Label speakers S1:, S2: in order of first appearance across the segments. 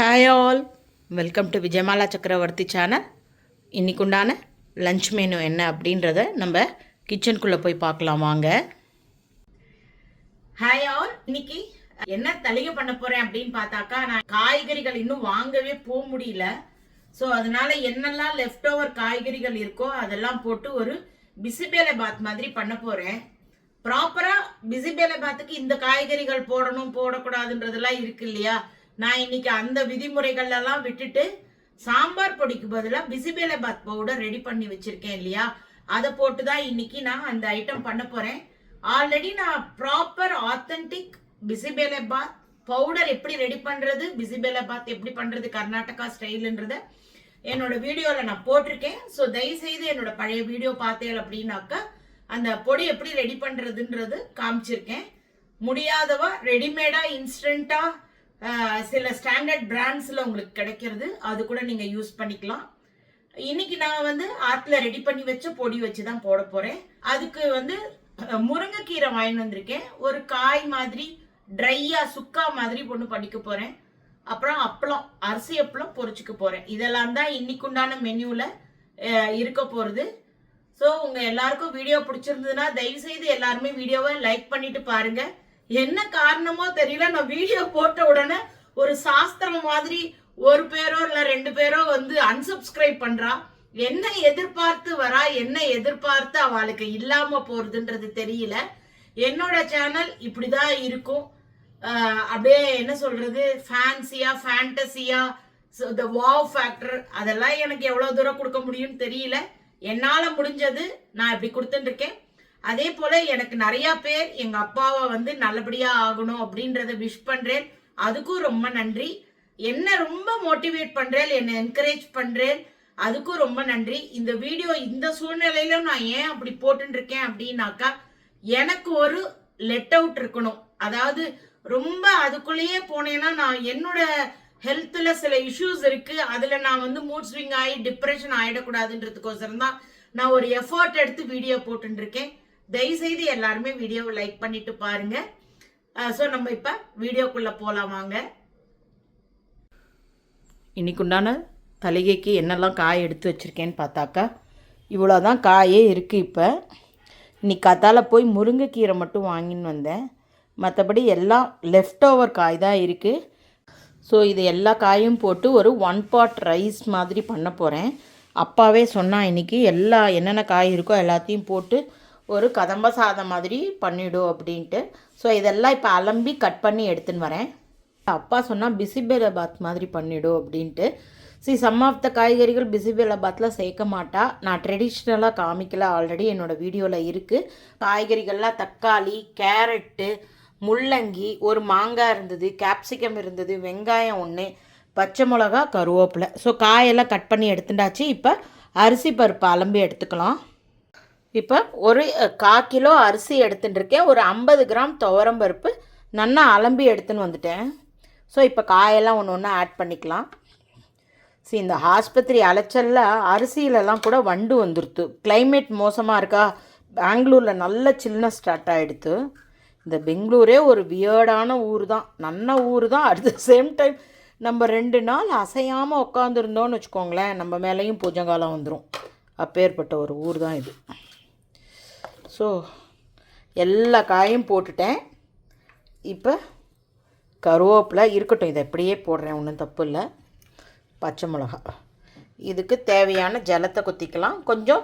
S1: Hi all, welcome to Vijayamala சக்கரவர்த்தி channel. இன்றைக்குண்டான lunch menu என்ன அப்படின்றத நம்ம கிச்சனுக்குள்ளே போய் பார்க்கலாம் வாங்க. ஹாய் ஆல், இன்னைக்கு என்ன தளிகை பண்ண போகிறேன் அப்படின்னு பார்த்தாக்கா, நான் காய்கறிகள் இன்னும் வாங்கவே போக முடியல. ஸோ அதனால என்னெல்லாம் லெஃப்ட் ஓவர் காய்கறிகள் இருக்கோ அதெல்லாம் போட்டு ஒரு பிசிபேலை பாத் மாதிரி பண்ண போகிறேன். ப்ராப்பராக பிசிபேலை பாத்துக்கு இந்த காய்கறிகள் போடணும் போடக்கூடாதுன்றதெல்லாம் இருக்கு இல்லையா. நான் இன்னைக்கு அந்த விதிமுறைகள்லாம் விட்டுட்டு சாம்பார் பொடிக்கு பதிலாக பிசிபேலை பாத் பவுடர் ரெடி பண்ணி வச்சிருக்கேன் இல்லையா, அதை போட்டு தான் இன்னைக்கு நான் அந்த ஐட்டம் பண்ண போறேன். ஆல்ரெடி நான் ப்ராப்பர் ஆத்தென்டிக் பிசிபேலை பாத் பவுடர் எப்படி ரெடி பண்றது, பிசிபேலை பாத் எப்படி பண்றது கர்நாடகா ஸ்டைலுன்றத என்னோட வீடியோவில் நான் போட்டிருக்கேன். ஸோ தயவுசெய்து என்னோட பழைய வீடியோ பார்த்தேன் அப்படின்னாக்கா அந்த பொடி எப்படி ரெடி பண்றதுன்றது காமிச்சிருக்கேன். முடியாதவா ரெடிமேடா இன்ஸ்டன்டா சில ஸ்டாண்டர்ட் பிராண்ட்ஸ்ல உங்களுக்கு கிடைக்கிறது, அது கூட நீங்க யூஸ் பண்ணிக்கலாம். இன்னைக்கு நான் வந்து ஆத்துல ரெடி பண்ணி வச்ச பொடி வச்சு தான் போட போறேன். அதுக்கு வந்து முருங்கைக்கீரை வாங்கிட்டு வந்திருக்கேன். ஒரு காய் மாதிரி ட்ரையா சுக்கா மாதிரி ஒன்று பண்ணிக்க போறேன். அப்புறம் அப்பளம், அரிசி அப்பளம் பொரிச்சுக்க போறேன். இதெல்லாம் தான் இன்னைக்கு உண்டான மெனுல இருக்க போறது. ஸோ உங்க எல்லாருக்கும் வீடியோ பிடிச்சிருந்ததுன்னா தயவு செய்து எல்லாருமே வீடியோவை லைக் பண்ணிட்டு பாருங்க. என்ன காரணமோ தெரியல, நான் வீடியோ போட்ட உடனே ஒரு சாஸ்திரம் மாதிரி ஒரு பேரோ இல்ல 2 பேரோ வந்து அன்சப்ஸ்கிரைப் பண்றா. என்ன எதிர்பார்த்து வரா, என்ன எதிர்பார்த்து அவளுக்கு இல்லாம போறதுன்றது தெரியல. என்னோட சேனல் இப்படிதான் இருக்கும். அப்படியே என்ன சொல்றது, ஃபேன்சியா ஃபேண்டசியா த வாவ் ஃபேக்டர் அதெல்லாம் எனக்கு எவ்வளவு தூரம் கொடுக்க முடியும்னு தெரியல. என்னால முடிஞ்சது நான் இப்படி கொடுத்துட்டு இருக்கேன். அதே போல எனக்கு நிறைய பேர் எங்க அப்பாவை வந்து நல்லபடியா ஆகணும் அப்படின்றத விஷ் பண்றேன். அதுக்கும் ரொம்ப நன்றி. என்ன ரொம்ப மோட்டிவேட் பண்றேன், என்ன என்கரேஜ் பண்றேன், அதுக்கும் ரொம்ப நன்றி. இந்த வீடியோ இந்த சூழ்நிலையில நான் ஏன் அப்படி போட்டு இருக்கேன் அப்படின்னாக்கா, எனக்கு ஒரு லெட் அவுட் இருக்கணும். அதாவது ரொம்ப அதுக்குள்ளேயே போனேன்னா நான் என்னோட ஹெல்த்ல சில இஷ்யூஸ் இருக்கு, அதுல நான் வந்து மூட் ஸ்விங் ஆகி டிப்ரெஷன் ஆயிடக்கூடாதுன்றதுக்கோசரம் தான் நான் ஒரு எஃபர்ட் எடுத்து வீடியோ போட்டு இருக்கேன். தயவுசெய்து எல்லாருமே வீடியோவை லைக் பண்ணிட்டு பாருங்க. ஸோ நம்ம இப்ப வீடியோக்குள்ள போலாம் வாங்க. இன்னைக்குண்டான தளிகைக்கு என்னெல்லாம் காய் எடுத்து வச்சிருக்கேன்னு பார்த்தாக்கா இவ்வளோதான் காயே இருக்குது. இப்போ இன்னைக்கு காத்தால போய் முருங்கைக்கீரை மட்டும் வாங்கின்னு வந்தேன். மற்றபடி எல்லாம் லெஃப்ட் ஓவர் காய் தான் இருக்குது. ஸோ இது எல்லா காயும் போட்டு ஒரு 1 pot ரைஸ் மாதிரி பண்ண போகிறேன். அப்பாவே சொன்னால் இன்றைக்கி என்னென்ன காய் இருக்கோ எல்லாத்தையும் போட்டு ஒரு கதம்ப சாதம் மாதிரி பண்ணிவிடும் அப்படின்ட்டு. ஸோ இதெல்லாம் இப்போ அலம்பி கட் பண்ணி எடுத்துன்னு வரேன். அப்பா சொன்னால் பிசிபேலை பாத் மாதிரி பண்ணிவிடும் அப்படின்ட்டு. சம் ஆஃப் த காய்கறிகள் பிசிபேலை பாத்தில் சேர்க்க மாட்டா. நான் ட்ரெடிஷ்னலாக காமிக்கல, ஆல்ரெடி என்னோடய வீடியோவில் இருக்குது. காய்கறிகள்லாம் தக்காளி, கேரட்டு, முள்ளங்கி, ஒரு மாங்காய் இருந்தது, கேப்சிகம் இருந்தது, வெங்காயம் 1, பச்சை மிளகா, கருவேப்பிலை. ஸோ காயெல்லாம் கட் பண்ணி எடுத்துட்டாச்சு. இப்போ அரிசி பருப்பு அலம்பி எடுத்துக்கலாம். இப்போ ஒரு 1/4 கிலோ அரிசி எடுத்துட்டுருக்கேன். ஒரு 50 கிராம் துவரம் பருப்பு நல்லா அலம்பி எடுத்துன்னு வந்துட்டேன். ஸோ இப்போ காயெல்லாம் ஒன்று ஒன்று ஆட் பண்ணிக்கலாம். இந்த ஆஸ்பத்திரி அலைச்சலில் அரிசியிலலாம் கூட வண்டு வந்துடுது. கிளைமேட் மோசமாக இருக்கா, பெங்களூரில் நல்ல சில்னஸ் ஸ்டார்ட் ஆகிடுது. இந்த பெங்களூரே ஒரு வியர்டான ஊர் தான், நல்ல ஊர் தான். அட் த சேம் டைம் நம்ம 2 நாள் அசையாமல் உட்காந்துருந்தோன்னு வச்சுக்கோங்களேன், நம்ம மேலேயும் பூஜங்காலம் வந்துடும். அப்பேற்பட்ட ஒரு ஊர் தான் இது. ஸோ எல்லா காயும் போட்டுட்டேன். இப்போ கருவேப்பிலை இருக்கட்டும், இதை எப்படியே போடுறேன், ஒன்றும் தப்பு இல்லை. பச்சை மிளகா, இதுக்கு தேவையான ஜலத்தை கொத்திக்கலாம். கொஞ்சம்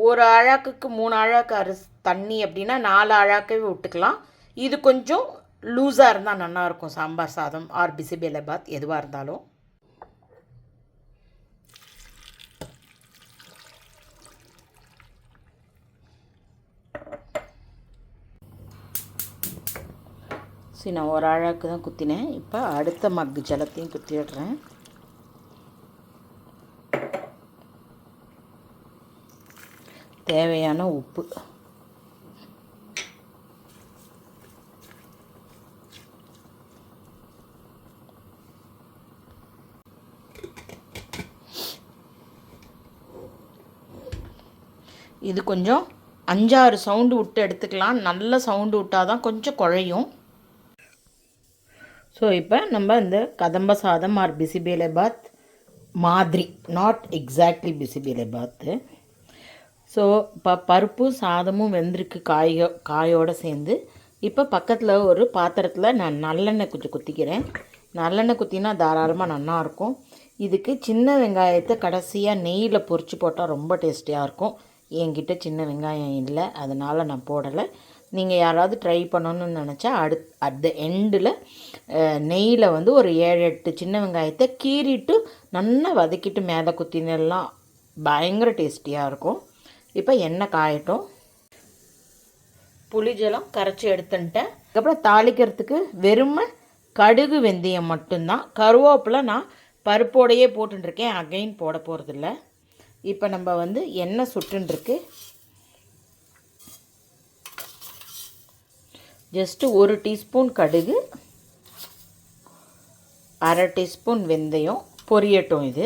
S1: ஒரு அழாக்குக்கு 3 அழாக்கு தண்ணி அப்படின்னா 4 அழாக்கவே விட்டுக்கலாம். இது கொஞ்சம் லூஸாக இருந்தால் நல்லாயிருக்கும் சாம்பார் சாதம் ஆர் பிசிபேலை பாத் எதுவாக இருந்தாலும். நான் ஒரு அழாக்கு தான் குத்தினேன். இப்போ அடுத்த மக்கு ஜலத்தையும் குத்திடுறேன். தேவையான உப்பு, இது கொஞ்சம் 5-6 சவுண்டு விட்டு எடுத்துக்கலாம். நல்ல சவுண்டு விட்டால் தான் கொஞ்சம் குழையும். ஸோ இப்போ நம்ம இந்த கதம்ப சாதம் ஆர் பிசிபேலை பாத் மாதிரி, நாட் எக்ஸாக்ட்லி பிசிபேலை பாத்து. ஸோ இப்போ பருப்பும் சாதமும் வெந்திருக்கு காயோடு சேர்ந்து. இப்போ பக்கத்தில் ஒரு பாத்திரத்தில் நான் நல்லெண்ணெய் கொஞ்சம் குத்திக்கிறேன். நல்லெண்ணெய் குத்தினா தாராளமாக நல்லாயிருக்கும். இதுக்கு சின்ன வெங்காயத்தை கடைசியாக நெய்யில் பொரித்து போட்டால் ரொம்ப டேஸ்டியாக இருக்கும். என்கிட்ட சின்ன வெங்காயம் இல்லை, அதனால் நான் போடலை. நீங்கள் யாராவது ட்ரை பண்ணணுன்னு நினச்சா அட் த எண்டில் நெய்யில் வந்து ஒரு 7-8 சின்ன வெங்காயத்தை கீறிட்டு நல்லா வதக்கிட்டு மேலே குத்தினெல்லாம் பயங்கர டேஸ்டியாக இருக்கும். இப்போ எண்ணெய் காயட்டும். புளிஜலம் கரைச்சி எடுத்துன்ட்டேன். அதுக்கப்புறம் தாளிக்கிறதுக்கு வெறுமை கடுகு வெந்தயம் மட்டும்தான். கருவேப்பிலை நான் பருப்போடையே போட்டுருக்கேன், அகைன் போட போகிறதில்ல. இப்போ நம்ம வந்து எண்ணெய் சுட்டுருக்கு. ஜஸ்ட்டு 1 டீஸ்பூன் கடுகு, 1/2 டீஸ்பூன் வெந்தயம் பொரியட்டும். இது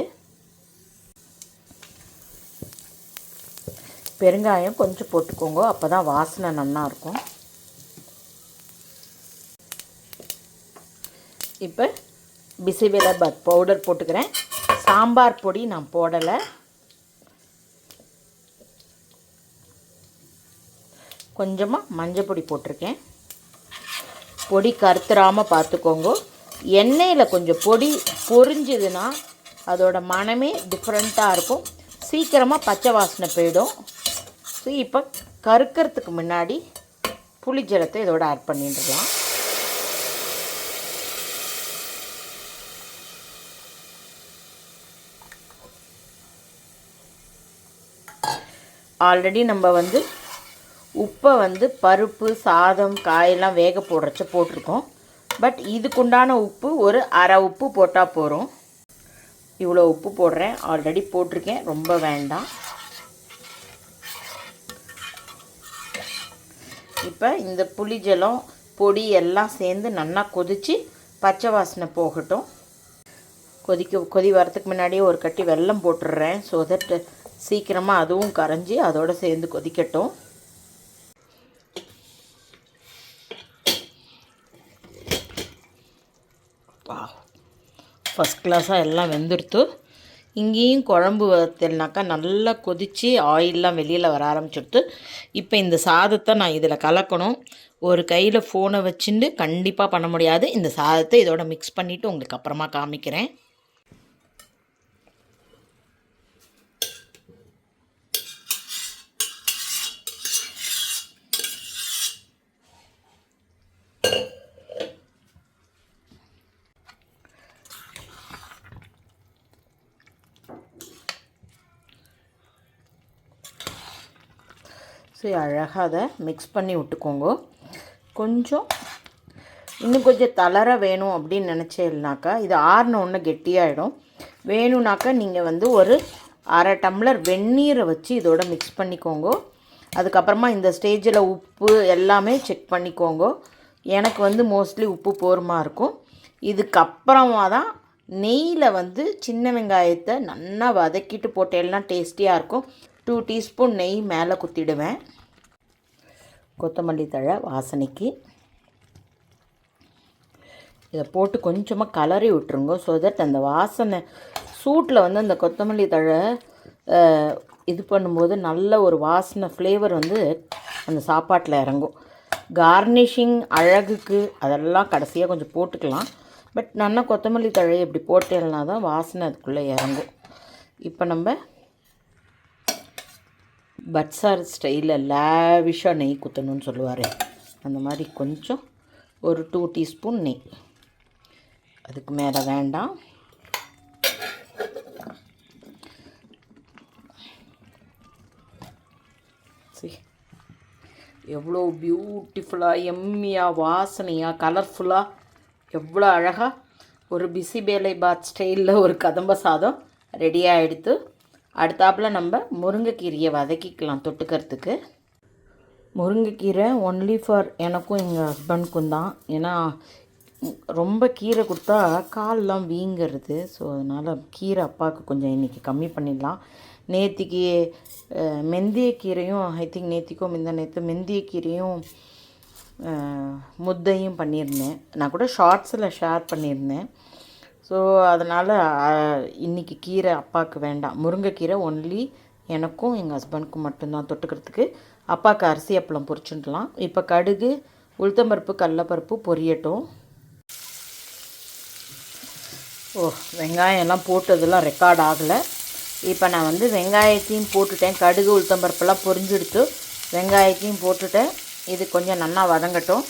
S1: பெருங்காயம் கொஞ்சம் போட்டுக்கோங்க, அப்போ தான் வாசனை நல்லாயிருக்கும். இப்போ பிசிபேலை பாத் பவுடர் போட்டுக்கிறேன். சாம்பார் பொடி நான் போடலை. கொஞ்சமாக மஞ்சள் பொடி போட்டிருக்கேன். பொடி கருத்துறாமல் பார்த்துக்கோங்க. எண்ணெயில் கொஞ்சம் பொடி பொரிஞ்சுதுன்னா அதோட மனமே டிஃப்ரெண்ட்டாக இருக்கும், சீக்கிரமாக பச்சை வாசனை போயிடும். ஸோ இப்போ கருக்கிறதுக்கு முன்னாடி புளி ஜலத்தை இதோட ஆட் பண்ணிடலாம். ஆல்ரெடி நம்ம வந்து உப்பை வந்து பருப்பு சாதம் காயெல்லாம் வேக போடுறச்ச போட்டிருக்கோம். பட் இதுக்குண்டான உப்பு ஒரு 1/2 உப்பு போட்டால் போகிறோம். இவ்வளோ உப்பு போடுறேன், ஆல்ரெடி போட்டிருக்கேன், ரொம்ப வேண்டாம். இப்போ இந்த புளி ஜலம் பொடி எல்லாம் சேர்ந்து நல்லா கொதித்து பச்சை வாசனை போகட்டும். கொதி வரத்துக்கு முன்னாடியே ஒரு கட்டி வெல்லம் போட்டுடுறேன். ஸோ தட் சீக்கிரமாக அதுவும் கரைஞ்சி அதோடு சேர்ந்து கொதிக்கட்டும். ஃபஸ்ட் கிளாஸாக எல்லாம் வெந்துடுத்து. இங்கேயும் குழம்பு வத்தல்னாக்கா நல்லா கொதித்து ஆயிலெலாம் வெளியில் வர ஆரம்பிச்சுடுத்து. இப்போ இந்த சாதத்தை நான் இதில் கலக்கணும். ஒரு கையில் ஃபோனை வச்சுட்டு கண்டிப்பாக பண்ண முடியாது. இந்த சாதத்தை இதோட மிக்ஸ் பண்ணிவிட்டு உங்களுக்கு அப்புறமா காமிக்கிறேன். ஸோ அழகாக அதை மிக்ஸ் பண்ணி விட்டுக்கோங்க. இன்னும் கொஞ்சம் தளர வேணும் அப்படின்னு நினச்சேன்னாக்கா இது ஆறின ஒன்று கெட்டியாகிடும். வேணும்னாக்கா நீங்கள் வந்து ஒரு 1/2 டம்ளர் வெந்நீரை வச்சு இதோட மிக்ஸ் பண்ணிக்கோங்க. அதுக்கப்புறமா இந்த ஸ்டேஜில் உப்பு எல்லாமே செக் பண்ணிக்கோங்க. எனக்கு வந்து மோஸ்ட்லி உப்பு போருமா இருக்கும். இதுக்கப்புறமா தான் நெய்யில் வந்து சின்ன வெங்காயத்தை நல்லா வதக்கிட்டு போட்டேல்லாம் டேஸ்டியாக இருக்கும். 2 டீஸ்பூன் நெய் மேலே குத்திடுவேன். கொத்தமல்லி தழை வாசனைக்கு இதை போட்டு கொஞ்சமாக கலரி விட்டுருங்க. ஸோ தட் அந்த வாசனை சூட்டில் வந்து அந்த கொத்தமல்லி தழை இது பண்ணும்போது நல்ல ஒரு வாசனை ஃப்ளேவர் வந்து அந்த சாப்பாட்டில் இறங்கும். கார்னிஷிங் அழகுக்கு அதெல்லாம் கடைசியாக கொஞ்சம் போட்டுக்கலாம். பட் நல்லா கொத்தமல்லி தழை இப்படி போட்டேன்னா தான் வாசனை அதுக்குள்ளே இறங்கும். இப்போ நம்ம பட்சார் ஸ்டைலில் லேவிஷாக நெய் குத்தணும்னு சொல்லுவார், அந்த மாதிரி கொஞ்சம் ஒரு 2 டீஸ்பூன் நெய், அதுக்கு மேலே வேண்டாம். சரி, எவ்வளோ பியூட்டிஃபுல்லாக எம்மியாக வாசனையாக கலர்ஃபுல்லாக எவ்வளோ அழகாக ஒரு பிசிபேலை பாத் ஸ்டைலில் ஒரு கதம்ப சாதம் ரெடியாக எடுத்து அடுத்தாப்பில் நம்ம முருங்கைக்கீரையை வதக்கிக்கலாம் தொட்டுக்கிறதுக்கு. முருங்கைக்கீரை ஒன்லி ஃபார் எனக்கும் எங்கள் ஹஸ்பண்டுக்கும் தான். ஏன்னா ரொம்ப கீரை கொடுத்தா கால்லாம் வீங்கிறது. ஸோ அதனால் கீரை அப்பாவுக்கு கொஞ்சம் இன்றைக்கி கம்மி பண்ணிடலாம். நேத்திக்கு மெந்திய கீரையும் ஐ திங்க் நேத்திக்கோ நேற்று மெந்திய கீரையும் முத்தையும் பண்ணியிருந்தேன். நான் கூட ஷார்ட்ஸில் ஷேர் பண்ணியிருந்தேன். ஸோ அதனால் இன்றைக்கி கீரை அப்பாவுக்கு வேண்டாம். முருங்கைக்கீரை ஒன்லி எனக்கும் எங்கள் ஹஸ்பண்டுக்கும் மட்டும்தான் தொட்டுக்கிறதுக்கு. அப்பாவுக்கு அரிசி அப்பளம் பொரிச்சுடலாம். இப்போ கடுகு, உளுத்தம்பருப்பு, கடலப்பருப்பு பொரியட்டும். வெங்காயம் எல்லாம் போட்டதெல்லாம் ரெக்கார்ட் ஆகலை. இப்போ நான் வந்து வெங்காயத்தையும் போட்டுட்டேன். கடுகு, உளுத்தம்பருப்பெல்லாம் பொரிஞ்செடுத்து வெங்காயத்தையும் போட்டுட்டேன். இது கொஞ்சம் நல்லா வதங்கட்டும்.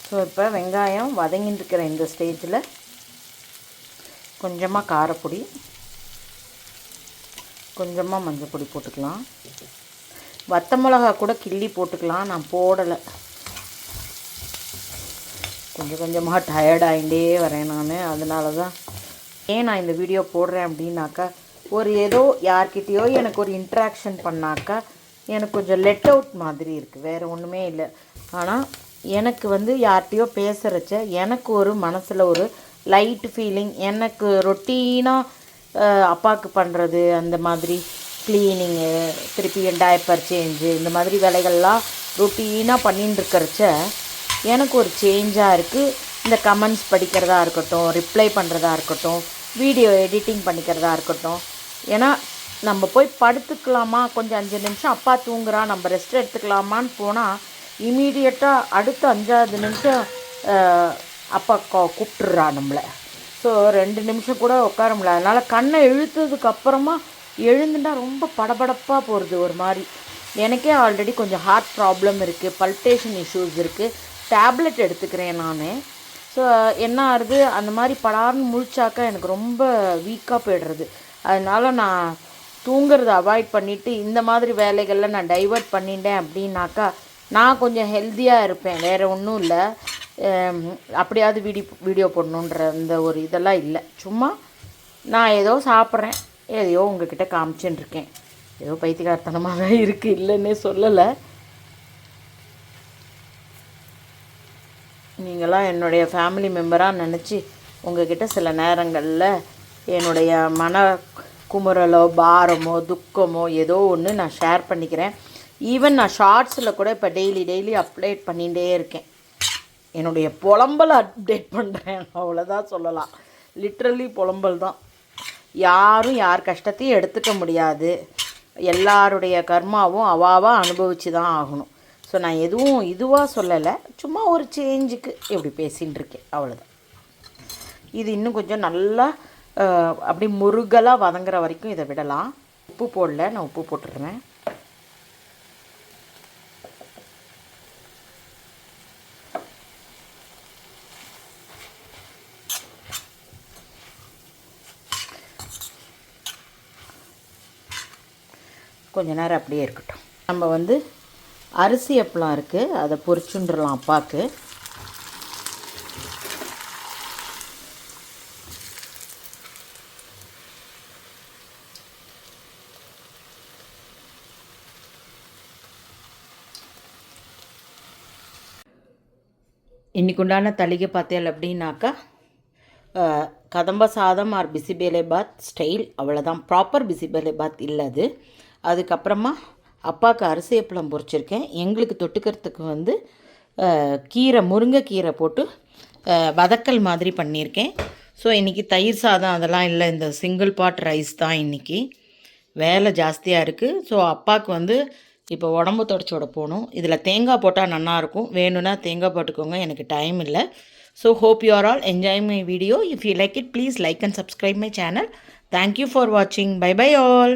S1: ஸோ இப்போ வெங்காயம் வதங்கிட்டு இருக்கிற இந்த ஸ்டேஜில் கொஞ்சமாக காரப்பொடி, கொஞ்சமாக மஞ்சள் பொடி போட்டுக்கலாம். வத்த மிளகா கூட கிள்ளி போட்டுக்கலாம், நான் போடலை. கொஞ்சமாக டயர்டாகிட்டே வரேன் நான். அதனால தான் ஏன் நான் இந்த வீடியோ போடுறேன் அப்படின்னாக்கா, ஏதோ யார்கிட்டேயோ எனக்கு ஒரு இன்ட்ராக்ஷன் பண்ணாக்கா எனக்கு கொஞ்சம் லெட் அவுட் மாதிரி இருக்குது, வேறு ஒன்றுமே இல்லை. ஆனால் எனக்கு வந்து யார்கிட்டையோ பேசுகிறச்ச எனக்கு ஒரு மனசில் ஒரு லைட் ஃபீலிங். எனக்கு ரொட்டீனாக அப்பாவுக்கு பண்ணுறது, அந்த மாதிரி க்ளீனிங்கு, திருப்பி டைப்பர் சேஞ்சு, இந்த மாதிரி வேலைகள்லாம் ரொட்டீனாக பண்ணின்னு இருக்கிறச்ச எனக்கு ஒரு சேஞ்சாக இருக்குது. இந்த கமெண்ட்ஸ் படிக்கிறதா இருக்கட்டும், ரிப்ளை பண்ணுறதா இருக்கட்டும், வீடியோ எடிட்டிங் பண்ணிக்கிறதா இருக்கட்டும். ஏன்னா நம்ம போய் படுத்துக்கலாமா, கொஞ்சம் 5 நிமிஷம் அப்பா தூங்குறா, நம்ம ரெஸ்ட் எடுத்துக்கலாமான்னு போனால் இமீடியட்டாக அடுத்த 5வது நிமிஷம் அப்பா கூப்பிட்டுறா நம்மளை. ஸோ 2 நிமிஷம் கூட உட்கார முடியல. அதனால் கண்ணை இழுத்ததுக்கப்புறமா எழுந்துட்டால் ரொம்ப படபடப்பாக போகிறது ஒரு மாதிரி. எனக்கே ஆல்ரெடி கொஞ்சம் ஹார்ட் ப்ராப்ளம் இருக்குது, பல்டேஷன் இஷ்யூஸ் இருக்குது, டேப்லெட் எடுத்துக்கிறேன் நான். ஸோ என்ன ஆகுது, அந்த மாதிரி படார்னு முழிச்சாக்கா எனக்கு ரொம்ப வீக்காக போய்டுறது. அதனால் நான் தூங்குறத அவாய்ட் பண்ணிவிட்டு இந்த மாதிரி வேலைகளில் நான் டைவர்ட் பண்ணிட்டேன் அப்படின்னாக்கா நான் கொஞ்சம் ஹெல்த்தியாக இருப்பேன். வேறு ஒன்றும் இல்லை, அப்படியாவது வீடியோ போடணுன்ற இந்த ஒரு இதெல்லாம் இல்லை. சும்மா நான் ஏதோ சாப்பிட்றேன், எதையோ உங்ககிட்ட காமிச்சுன்னு இருக்கேன். ஏதோ பைத்தியக்காரத்தனமாக தான் இருக்குது, இல்லைன்னே சொல்லலை. நீங்களாம் என்னுடைய ஃபேமிலி மெம்பராக நினச்சி உங்ககிட்ட சில நேரங்களில் என்னுடைய மன குமுறலோ, பாரமோ, துக்கமோ ஏதோ ஒன்று நான் ஷேர் பண்ணிக்கிறேன். ஈவன் நான் ஷார்ட்ஸில் கூட இப்போ டெய்லி அப்டேட் பண்ணிகிட்டே இருக்கேன். என்னுடைய புலம்பலை அப்டேட் பண்ணுறேன், அவ்வளோதான் சொல்லலாம். லிட்ரலி புலம்பல் தான். யாரும் யார் கஷ்டத்தையும் எடுத்துக்க முடியாது. எல்லாருடைய கர்மாவும் அவாவாக அனுபவித்து தான் ஆகணும். ஸோ நான் எதுவும் இதுவாக சொல்லலை, சும்மா ஒரு சேஞ்சுக்கு இப்படி பேசின்னு இருக்கேன், அவ்வளோதான். இது இன்னும் கொஞ்சம் நல்லா அப்படி முருகலாக வதங்குற வரைக்கும் இதை விடலாம். உப்பு போடல, நான் உப்பு போட்டுடுறேன். கொஞ்ச நேரம் அப்படியே இருக்கட்டும். நம்ம வந்து அரிசி அப்பளம் இருக்குது, அதை பொரிச்சுன்றலாம் அப்பாவுக்கு. இன்றைக்கு உண்டான தளிகை பார்த்தேன் அப்படின்னாக்கா கதம்ப சாதம் ஆர் பிசிபேலே பாத் ஸ்டைல், அவ்வளோதான். ப்ராப்பர் பிசிபேலே பாத் இல்லை அது. அதுக்கப்புறமா அப்பாவுக்கு அரிசி அப்பளம் பொரிச்சிருக்கேன். எங்களுக்கு தொட்டுக்கிறதுக்கு வந்து முருங்கைக்கீரை போட்டு வதக்கல் மாதிரி பண்ணியிருக்கேன். ஸோ இன்றைக்கி தயிர் சாதம் அதெல்லாம் இல்லை, இந்த சிங்கிள் பாட் ரைஸ் தான் இன்றைக்கி. வேலை ஜாஸ்தியாக இருக்குது. ஸோ அப்பாவுக்கு வந்து இப்போ உடம்பு தொடச்சோட போகணும். இதில் தேங்காய் போட்டால் நல்லாயிருக்கும், வேணும்னா தேங்காய் போட்டுக்கோங்க, எனக்கு டைம் இல்லை. So hope you are all enjoying my video. If you like it, please like and subscribe my channel. Thank you for watching. Bye bye all.